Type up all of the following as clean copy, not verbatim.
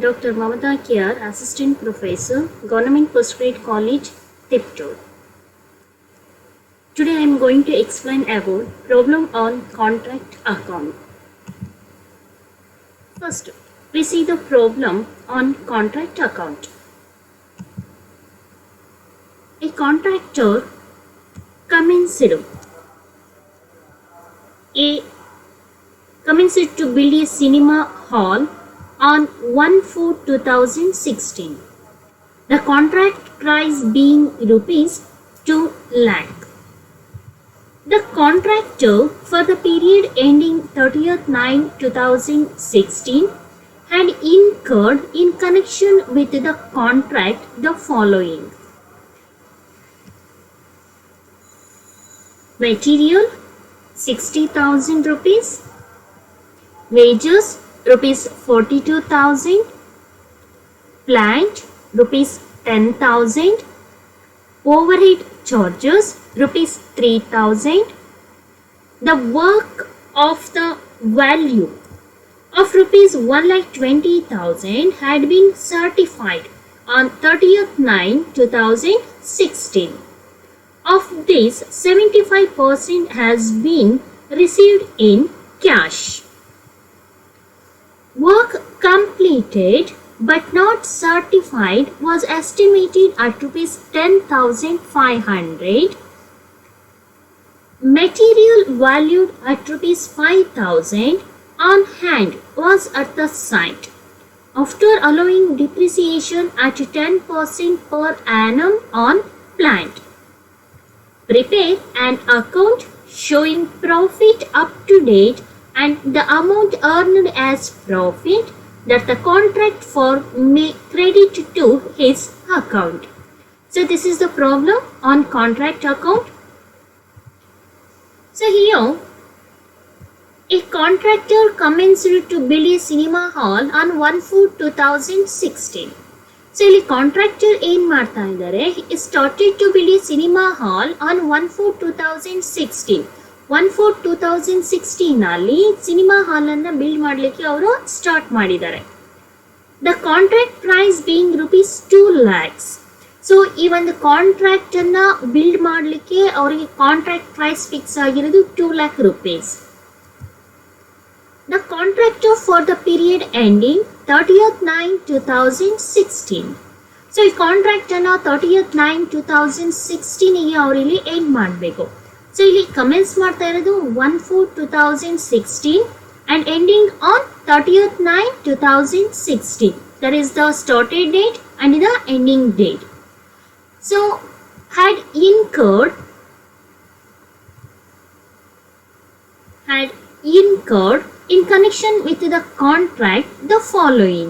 Dr. Mamata Kiar, Assistant Professor, Government Postgraduate College, Tiptur. Today I am going to explain about problem on contract account. First, we see the problem on contract account. A contractor commenced to build a cinema hall on 1/4/2016. The contract price being rupees 2 lakh. The contractor for the period ending 30th/9/2016 had incurred in connection with the contract the following: material 60,000 rupees, wages rupees 42,000, plant rupees 10,000, overhead charges rupees 3,000. The work of the value of rupees 1,20,000 had been certified on 30th/9/2016. Of this, 75% has been received in cash. Work completed but not certified was estimated at rupees 10,500. Material valued at rupees 5,000 on hand was at the site. After allowing depreciation at 10% per annum on plant, prepare an account showing profit up to date and the amount earned as profit that the contract firm may credit to his account. So this is the problem on contract account. So here, a contractor commenced to build a cinema hall on 1/4/2016. So ಇಲ್ಲಿ contractor ಏನು ಮಾಡ್ತಾ ಇದ್ದಾರೆ, started to build a cinema hall on 1/4/2016. 1/4/2016 ಅಲ್ಲಿ cinema hall ಅನ್ನ build ಮಾಡಲಿಕ್ಕೆ ಅವರು start ಮಾಡಿದ್ದಾರೆ. The contract price being rupees 2 lakhs. So ಈ ಒಂದು ಕಾಂಟ್ರಾಕ್ಟ್ ಅನ್ನ ಬಿಲ್ಡ್ ಮಾಡಲಿಕ್ಕೆ ಅವರಿಗೆ ಕಾಂಟ್ರಾಕ್ಟ್ ಪ್ರೈಸ್ ಫಿಕ್ಸ್ ಆಗಿರೋದು 2 lakh rupees. The contractor for the period ending 30th/9/2016. So ಈ ಕಾಂಟ್ರಾಕ್ಟ್ ಅನ್ನ 30th/9/2016 ಗೆ ಅವರಿಗೆ ಎಂಡ್ ಮಾಡಬೇಕು. ಸೊ ಇಲ್ಲಿ ಕಮೆನ್ಸ್ ಮಾಡ್ತಾ ಇರೋದು 1/4/2016 and ending on 30th/9/2016. That is the started date and the ending date. So had incurred in connection with the contract the following.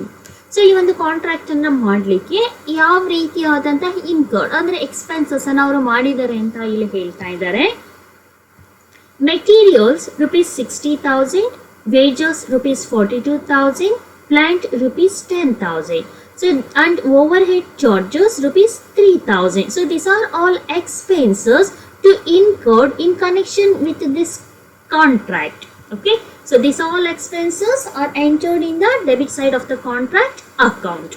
So ಈ ಒಂದು ಕಾಂಟ್ರಾಕ್ಟ್ ಅನ್ನ ಮಾಡಲಿಕ್ಕೆ ಯಾವ ರೀತಿಯಾದಂತಹ ಇನ್ಕರ್ಡ್ ಅಂದ್ರೆ ಎಕ್ಸ್ಪೆನ್ಸಸ್ ಅನ್ನ ಅವರು ಮಾಡಿದ್ದಾರೆ ಅಂತ ಇಲ್ಲಿ ಹೇಳ್ತಾ ಇದ್ದಾರೆ. Materials rupees 60,000, wages rupees 42,000, plant rupees 10,000. So and overhead charges rupees 3,000. So these are all expenses to incurred in connection with this contract. Okay. So these all expenses are entered in the debit side of the contract account.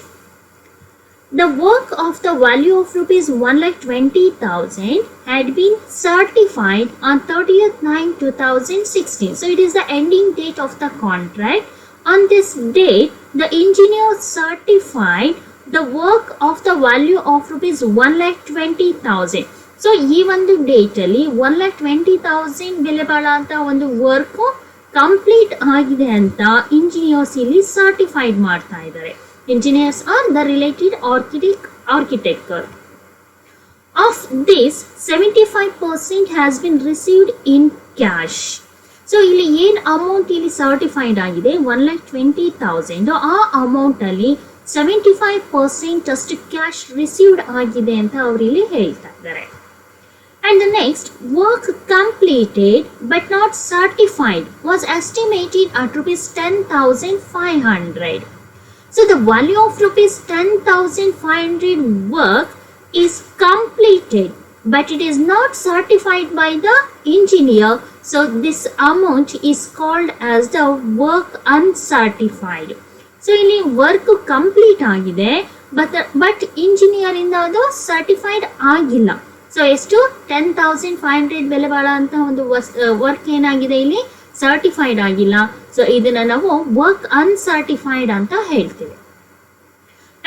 The work of the value of rupees 1,20,000 had been certified on 30th/9/2016. So it is the ending date of the contract. On this date, the engineer certified the work of the value of rupees 1,20,000. So ಈ ಒಂದು date ಅಲ್ಲಿ 1,20,000 ಬೆಲೆ ಬಾಳುವಂತ ಒಂದು work complete ಆಗಿದೆ ಅಂತ engineers ಇಲ್ಲಿ certified ಮಾಡ್ತಾ ಇದ್ದಾರೆ. Engineers are the related architecture. Of this, 75% has been received in cash. So ಇಲ್ಲಿ ಏನು ಅಮೌಂಟ್ ಇಲ್ಲಿ ಸರ್ಟಿಫೈಡ್ ಆಗಿದೆ 1,20,000, ಆ ಅಮೌಂಟ್ ಅಲ್ಲಿ 75% ಅಷ್ಟು ಕ್ಯಾಶ್ ರಿಸೀವ್ಡ್ ಆಗಿದೆ ಅಂತ ಅವರು ಇಲ್ಲಿ ಹೇಳ್ತಾ ಇದ್ದಾರೆ. And the next, work completed but not certified was estimated at rupees 10,500. So the value of rupees 10,500 work is completed but it is not certified by the engineer. So this amount is called as the work uncertified. So ಇಲ್ಲಿ work complete ಆಗಿದೆ, but engineer ಇಂದ ಅದು certified ಆಗಿಲ್ಲ. So ಎಷ್ಟು 10,500 ಬೆಲೆ ಬಾಳುವಂತಹ ಒಂದು work ಏನಾಗಿದೆ ಇಲ್ಲಿ ಸರ್ಟಿಫೈಡ್ ಆಗಿಲ್ಲ. ಸೊ ಇದನ್ನ ನಾವು ವರ್ಕ್ ಅನ್ಸರ್ಟಿಫೈಡ್ ಅಂತ ಹೇಳ್ತೀವಿ.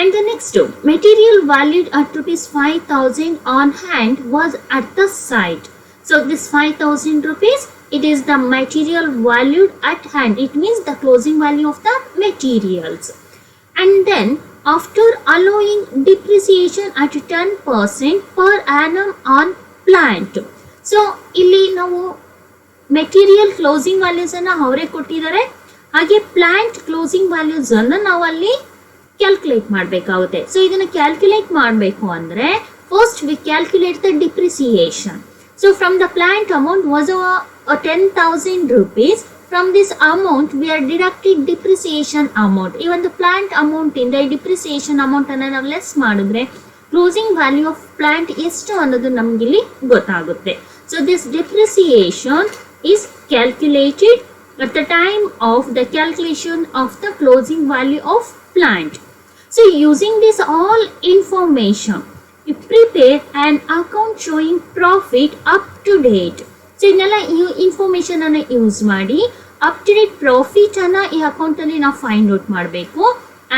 And the next, material valued at rupees 5,000 on hand was at the site. So this 5,000 rupees, it is the material valued at hand. It means the closing value of the materials. And then after allowing depreciation at 10% per annum on plant. So ಇಲ್ಲಿ ನಾವು material closing values ಅನ್ನ ಅವರೇ ಕೊಟ್ಟಿದ್ದಾರೆ, ಹಾಗೆ plant closing values ಅನ್ನ ನಾವು ಅಲ್ಲಿ calculate ಮಾಡಬೇಕಾಗುತ್ತೆ. ಸೊ ಇದನ್ನ ಕ್ಯಾಲ್ಕುಲೇಟ್ ಮಾಡಬೇಕು ಅಂದ್ರೆ first we calculate the depreciation. So from the plant amount was 10,000 rupees. From this amount we are deducted depreciation amount. ಈ ಒಂದು ಪ್ಲಾಂಟ್ ಅಮೌಂಟ್ ಇಂದ ಡಿಪ್ರಿಸಿಯೇಷನ್ ಅಮೌಂಟ್ ಅನ್ನ ನಾವು ಲೆಸ್ ಮಾಡಿದ್ರೆ ಕ್ಲೋಸಿಂಗ್ ವ್ಯಾಲ್ಯೂ ಆಫ್ ಪ್ಲಾಂಟ್ ಎಷ್ಟು ಅನ್ನೋದು ನಮ್ಗೆ ಇಲ್ಲಿ ಗೊತ್ತಾಗುತ್ತೆ. So this depreciation is calculated at the time of the calculation of the closing value of plant. So using this all information, you prepare an account showing profit up to date. So ಇದನ್ನೆಲ್ಲ information ಅನ್ನ use ಮಾಡಿ up to date profit ಅನ್ನ ಈ account ಅಲ್ಲಿ ನಾವು find out ಮಾಡಬೇಕು.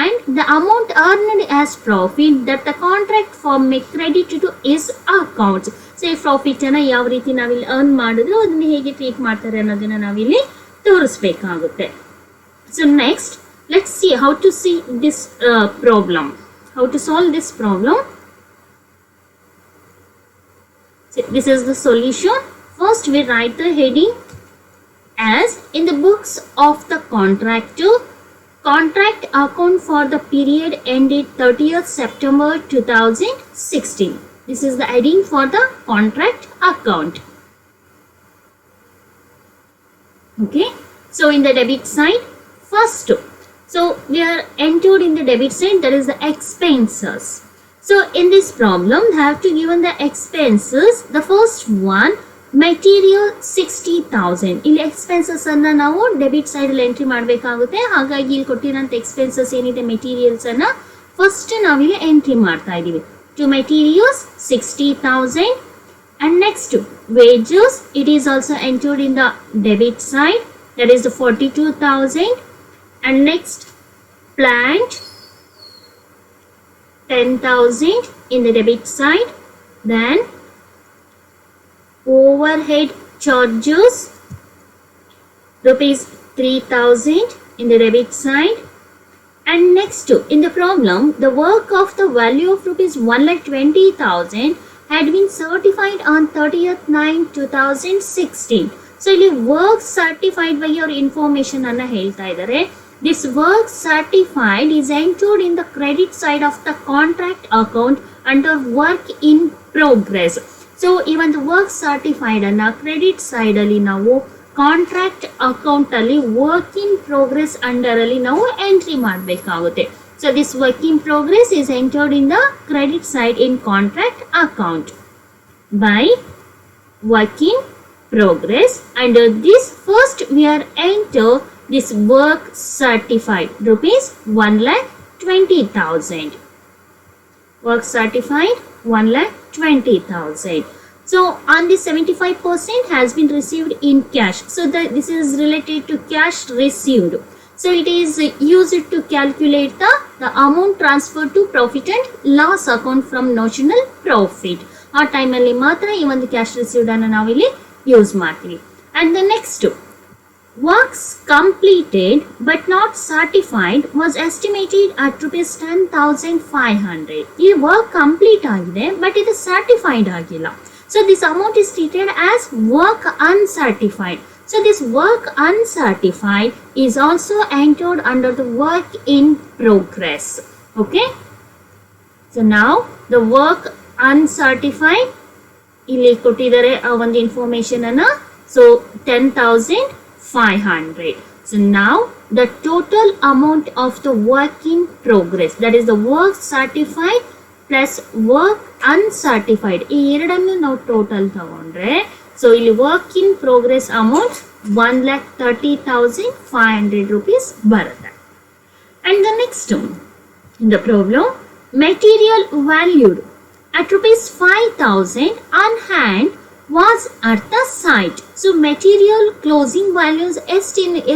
and the amount earned as profit that the contract firm may credit to his account. So ಈ profit ಅನ್ನ ಯಾವ ರೀತಿ ನಾವಿಲ್ಲಿ ಅರ್ನ್ ಮಾಡಿದ್ರು ಅದನ್ನ ಹೇಗೆ ಟ್ರೀಟ್ ಮಾಡ್ತಾರೆ ಅನ್ನೋದನ್ನ ನಾವಿಲ್ಲಿ ತೋರಿಸ್ಬೇಕಾಗುತ್ತೆ. So next let's see how to see this problem, how to solve this problem. So this is the solution. First we write the heading as in the books of the contractor, contract account for the period ended 30th September 2016. This is the heading for the contract account. Okay, so in the debit side, first, so we are entered in the debit side, that is the expenses. So in this problem they have to given the expenses. The first one, material 60,000. ಇಲ್ಲಿ expenses ಅನ್ನ ನಾವು debit side ಅಲ್ಲಿ entry ಮಾಡಬೇಕಾಗುತ್ತೆ. ಹಾಗಾಗಿ ಇಲ್ಲಿ ಕೊಟ್ಟಿರೋಂಥ expenses ಏನಿದೆ materials ಅನ್ನ first ನಾವಿಲ್ಲಿ ಎಂಟ್ರಿ ಮಾಡ್ತಾ ಇದೀವಿ. To materials 60,000. And next wages, it is also entered in the debit side, that is the 42,000. And next plant 10,000 in the debit side. Then overhead charges rupees 3,000 in the debit side. And next in the problem, the work of the value of rupees 1,20,000 had been certified on 30th 9 2016. So ಇಲ್ಲಿ work certified by your information ಅನ್ನ ಹೇಳ್ತಾ ಇದ್ದಾರೆ. This work certified is entered in the credit side of the contract account under work in progress. So even the work certified ಅನ್ನ credit side ಅಲ್ಲಿ ನಾವು contract account ಅಲ್ಲಿ work in progress under ಅಲ್ಲಿ ನಾವು entry ಮಾಡಬೇಕಾಗುತ್ತೆ. So this work in progress is entered in the credit side in contract account by work in progress. Under this first we are enter this work certified rupees 1,20,000. Work certified 1,20,000. So on this 75% has been received in cash. So this is related to cash received. So it is used to calculate the amount transferred to profit and loss account from notional profit. ಆ ಟೈಮಲ್ಲಿ ಮಾತ್ರ ಈ ಒಂದು cash received ಅನ್ನು ನಾವಿಲ್ಲಿ use ಮಾಡ್ತೀವಿ. And the next works completed but not certified was estimated at rupees 10,500. ಈ work complete ಆಗಿದೆ ಬಟ್ ಇದು ಸರ್ಟಿಫೈಡ್ ಆಗಿಲ್ಲ. So this amount is treated as work uncertified. So this work uncertified is also entered under the work in progress. Okay. So now the work uncertified, ಇಲ್ಲಿ ಕೊಟ್ಟಿದ್ದಾರೆ ಆ ಒಂದು information ಅನ್ನ. So 10,500. So now the total amount of the work in progress, that is the work certified plus work uncertified, ಈ ಎರಡನ್ನು ನಾವು total ತಗೊಂಡ್ರೆ so ಇಲ್ಲಿ work in progress amount 1,30,500 rupees ಬರುತ್ತೆ. And the next one, the problem, material valued at rupees 5,000 on hand was at the site. So material closing values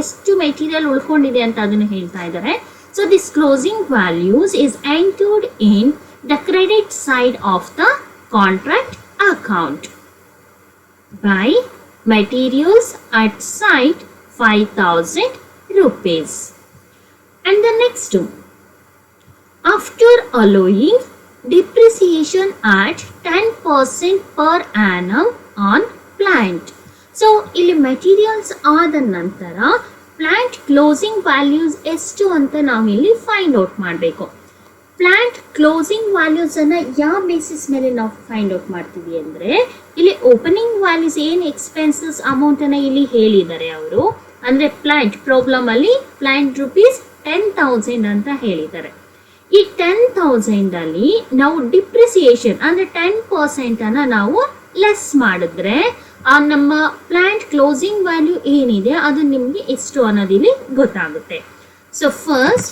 ಎಷ್ಟು material ಉಳ್ಕೊಂಡಿದೆ ಅಂತ ಅದನ್ನು ಹೇಳ್ತಾ ಇದ್ದಾರೆ. So this closing values is entered in the credit side of the contract account by materials at site 5,000 rupees. And the next one, after allowing depreciation at 10% per annum on plant. So ಇಲ್ಲಿ materials ಆದ ನಂತರ plant closing values ಎಷ್ಟು ಅಂತ ನಾವು ಇಲ್ಲಿ find out ಮಾಡಬೇಕು. Plant closing values ಅನ್ನ ಯಾವ ಬೇಸಿಸ್ ಮೇಲೆ ನಾವು ಫೈಂಡ್ ಔಟ್ ಮಾಡ್ತೀವಿ ಅಂದ್ರೆ, ಇಲ್ಲಿ ಓಪನಿಂಗ್ ವ್ಯಾಲ್ಯೂಸ್ ಏನು ಎಕ್ಸ್ಪೆನ್ಸಸ್ ಅಮೌಂಟ್ ಅನ್ನ ಇಲ್ಲಿ ಹೇಳಿದ್ದಾರೆ ಅವರು, ಅಂದ್ರೆ ಪ್ಲಾಂಟ್ ಪ್ರಾಬ್ಲಮ್ ಅಲ್ಲಿ ಪ್ಲಾಂಟ್ ರುಪೀಸ್ 10,000 ಅಂತ ಹೇಳಿದ್ದಾರೆ. ಈ 10,000 ಅಲ್ಲಿ ನಾವು ಡಿಪ್ರಿಸಿಯೇಷನ್ ಅಂದ್ರೆ 10% ಅನ್ನ ನಾವು ಲೆಸ್ ಮಾಡಿದ್ರೆ ನಮ್ಮ ಪ್ಲಾಂಟ್ ಕ್ಲೋಸಿಂಗ್ ವ್ಯಾಲ್ಯೂ ಏನಿದೆ ಅದು ನಿಮ್ಗೆ ಎಷ್ಟು ಅನ್ನೋದಿಲ್ಲಿ ಗೊತ್ತಾಗುತ್ತೆ. So first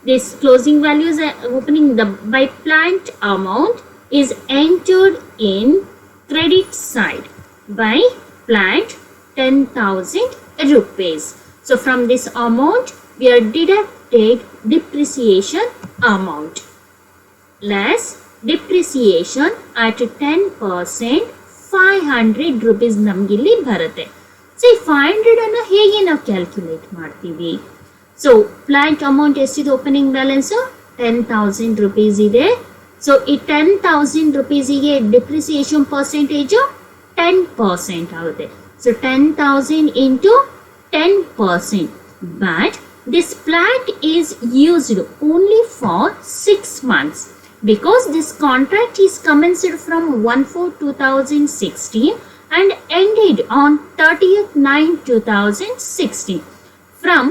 this closing value is opening the by plant amount is entered in credit side by plant 10,000 rupees. So from this amount we are deducted depreciation amount less depreciation at 10% 500 rupees ನಮಗಿಲ್ಲಿ ಬರುತ್ತೆ. So ಈ 500 ಅನ್ನು ಹೇಗೆ ನಾವು calculate ಮಾಡ್ತೀವಿ? So plant amount ಎಷ್ಟಿದೆ, opening balance 10,000 rupees ಇದೆ. So ಈ 10,000 rupeesಗೆ ಡಿಪ್ರಿಸಿಯೇಷನ್ ಪರ್ಸೆಂಟೇಜು 10% ಆಗುತ್ತೆ. So 10,000 into 10%. But this plant is used only for 6 months because this contract is commenced from 1/4/2016 and ended on 30/9/2016. From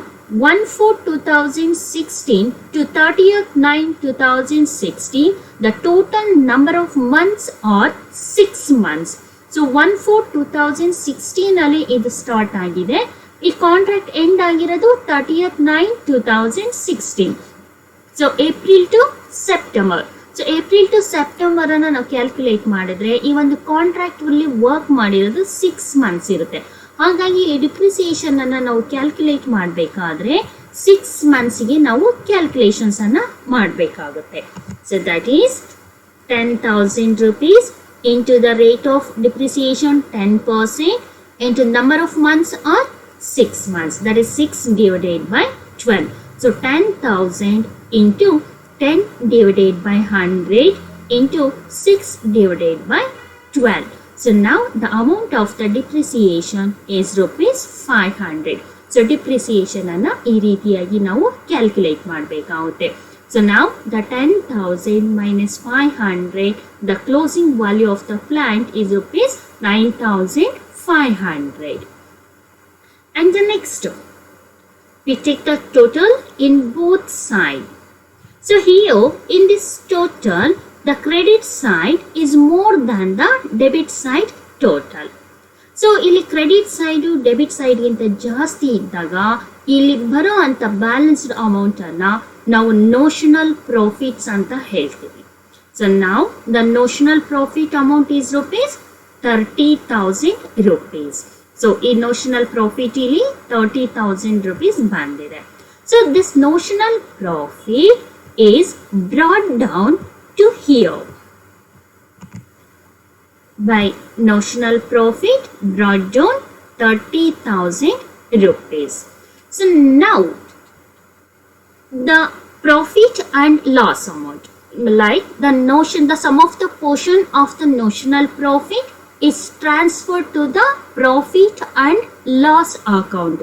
1/4/2016 to 30/9/2016, the total number of months are 6 months. So 1/4/2016 ಅಲ್ಲಿ ಇದು start ಆಗಿದೆ. ಈ contract end ಆಗಿರೋದು 30/9/2016. So April to September. So April to September ಅನ್ನ ನಾವು calculate ಮಾಡಿದ್ರೆ ಈ ಒಂದು ಕಾಂಟ್ರಾಕ್ಟ್ ಅಲ್ಲಿ ವರ್ಕ್ ಮಾಡಿರೋದು 6 months ಇರುತ್ತೆ. ಹಾಗಾಗಿ ಈ ಡಿಪ್ರಿಸಿಯೇಷನ್ ಅನ್ನ ನಾವು ಕ್ಯಾಲ್ಕುಲೇಟ್ ಮಾಡಬೇಕಾದ್ರೆ 6 monthsಗೆ ನಾವು ಕ್ಯಾಲ್ಕುಲೇಷನ್ಸ್ ಅನ್ನ ಮಾಡಬೇಕಾಗುತ್ತೆ. So that is 10,000 rupees into the rate of depreciation 10% into number of months are 6 months. That is 6 divided by 12. So 10,000 into 10 divided by 100 into 6 divided by 12. So now the amount of the depreciation is rupees 500. So depreciation ಅನ್ನು ಈ ರೀತಿಯಾಗಿ ನಾವು calculate ಮಾಡಬೇಕಾಗುತ್ತೆ. So now the 10,000 minus 500, the closing value of the plant is rupees 9,500. And the next one, we take the total in both sides. So here in this total, the credit side is more than the debit side total. So ಇಲ್ಲಿ credit side debit ಸೈಡ್ಗಿಂತ ಜಾಸ್ತಿ ಇದ್ದಾಗ ಇಲ್ಲಿ ಬರೋ ಅಂತ balanced amount ಅನ್ನ ನಾವು notional profits ಅಂತ ಹೇಳ್ತೀವಿ. ಸೊ ನಾವು the notional profit amount is rupees 30,000 rupees. So ಈ ನೋಷನಲ್ ಪ್ರಾಫಿಟ್ ಇಲ್ಲಿ 30,000 rupees ಬಂದಿದೆ. So this notional profit is brought down to here by notional profit brought down 30,000 rupees. So now the profit and loss amount, like the sum of the portion of the notional profit is transferred to the profit and loss account.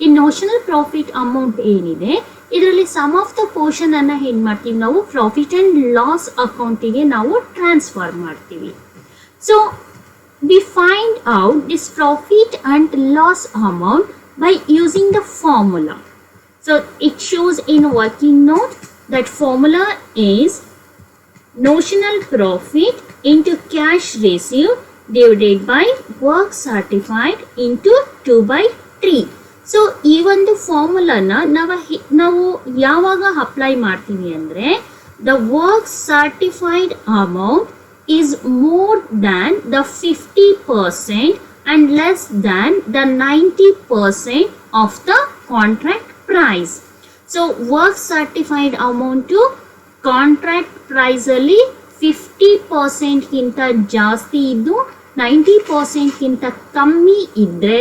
In notional profit amount ಏನಿದೆ ಇದರಲ್ಲಿ some of the portion ಅನ್ನ ಏನ್ ಮಾಡ್ತೀವಿ ನಾವು profit and loss ಅಕೌಂಟಿಗೆ ನಾವು transfer ಮಾಡ್ತೀವಿ. So we find out this profit and loss amount by using the formula. So it shows in working note that formula is notional profit into cash received divided by work certified into 2/3. So ಈ ಒಂದು ಫಾರ್ಮುಲಾನ ನಾವು ಯಾವಾಗ apply ಮಾಡ್ತೀವಿ ಅಂದರೆ the work certified amount is more than the 50% and less than the 90% of the contract price. So work certified amount to contract price ಅಲ್ಲಿ 50% ಗಿಂತ ಜಾಸ್ತಿ ಇದ್ದು 90% ಗಿಂತ ಕಮ್ಮಿ ಇದ್ದರೆ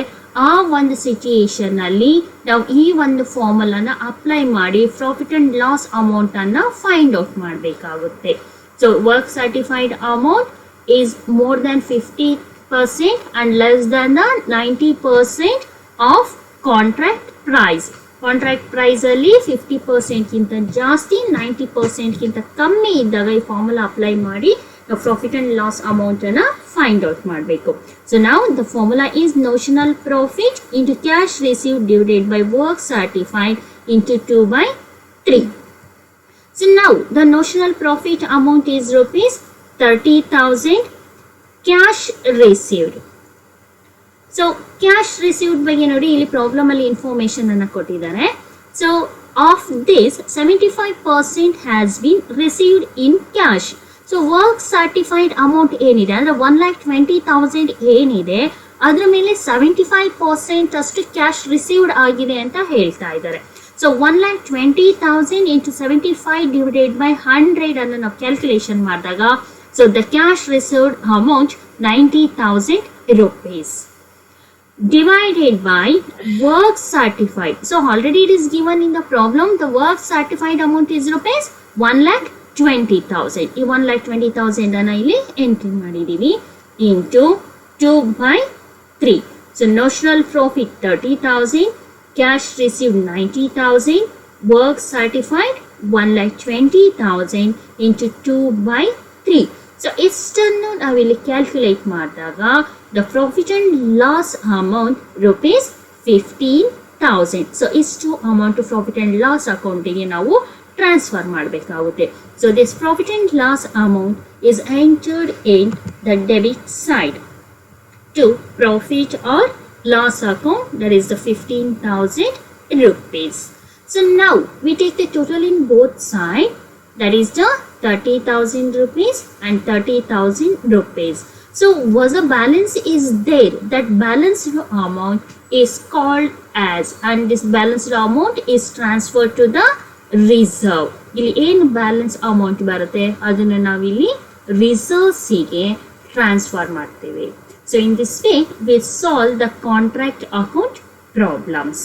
ಆ ಒಂದು ಸಿಚುಯೇಷನ್ ಅಲ್ಲಿ ನಾವು ಈ ಒಂದು ಫಾರ್ಮುಲಾನ ಅಪ್ಲೈ ಮಾಡಿ ಪ್ರಾಫಿಟ್ ಅಂಡ್ ಲಾಸ್ ಅಮೌಂಟ್ ಅನ್ನ ಫೈಂಡ್ ಔಟ್ ಮಾಡಬೇಕಾಗುತ್ತೆ. So work certified amount is more than 50% and less than the 90% of contract price. Contract price ಅಲ್ಲಿ 50% ಗಿಂತ ಜಾಸ್ತಿ 90% ಗಿಂತ ಕಮ್ಮಿ ಇದ್ದಾಗ ಈ ಫಾರ್ಮುಲಾ ಅಪ್ಲೈ ಮಾಡಿ ನಾವು ಪ್ರಾಫಿಟ್ ಅಂಡ್ ಲಾಸ್ ಅಮೌಂಟ್ ಅನ್ನ ಫೈಂಡ್ ಔಟ್ ಮಾಡಬೇಕು. ಸೊ ನಾವು the formula is notional profit into cash received divided by work certified into 2/3. So ನಾವು the notional profit amount is rupees 30,000. Cash received. So cash received ಬಗ್ಗೆ ನೋಡಿ ಇಲ್ಲಿ problem ಅಲ್ಲಿ information ಅನ್ನು ಕೊಟ್ಟಿದ್ದಾರೆ. So of this 75% has been received in cash. So work certified amount ಏನಿದೆ ಅಂದರೆ 1,20,000 ಏನಿದೆ ಅದರ ಮೇಲೆ 75% ಅಷ್ಟು ಕ್ಯಾಶ್ ರಿಸೀವ್ಡ್ ಆಗಿದೆ ಅಂತ ಹೇಳ್ತಾ ಇದ್ದಾರೆ. ಸೊ 1,20,000 ಇಂಟು 75 ಡಿವೈಡೆಡ್ ಬೈ 100 ಅನ್ನು ನಾವು ಕ್ಯಾಲ್ಕುಲೇಷನ್ ಮಾಡಿದಾಗ so the cash received amount 90,000 rupees divided by work certified. So already it is given in the problem the work certified amount is rupees 1,20,000. ಈ 1,20,000 ಅನ್ನ ಇಲ್ಲಿ ಎಂಟ್ರಿ ಮಾಡಿದೀವಿ into 2/3. So notional profit 30,000, cash received 90,000, work certified 1,20,000 into 2/3. So ಇಷ್ಟನ್ನು ನಾವಿಲ್ಲಿ calculate ಮಾಡಿದಾಗ the profit and loss amount rupees 15,000. So ಇಷ್ಟು amount profit and loss ಅಕೌಂಟಿಗೆ ನಾವು ಟ್ರಾನ್ಸ್ಫರ್ ಮಾಡಬೇಕಾಗುತ್ತೆ. So this profit and loss amount is entered in the debit side to profit or loss account, that is the 15,000 rupees. So now we take the total in both sides, that is the 30,000 rupees and 30,000 rupees. So was a balance is there, that balanced amount is called as, and this balanced amount is transferred to the reserve. ಇಲ್ಲಿ ಏನು balance amount ಬರುತ್ತೆ ಅದನ್ನು ನಾವಿಲ್ಲಿ ರಿಸರ್ವ್ಸಿಗೆ transfer ಮಾಡ್ತೀವಿ. So in this way we solve the contract account problems.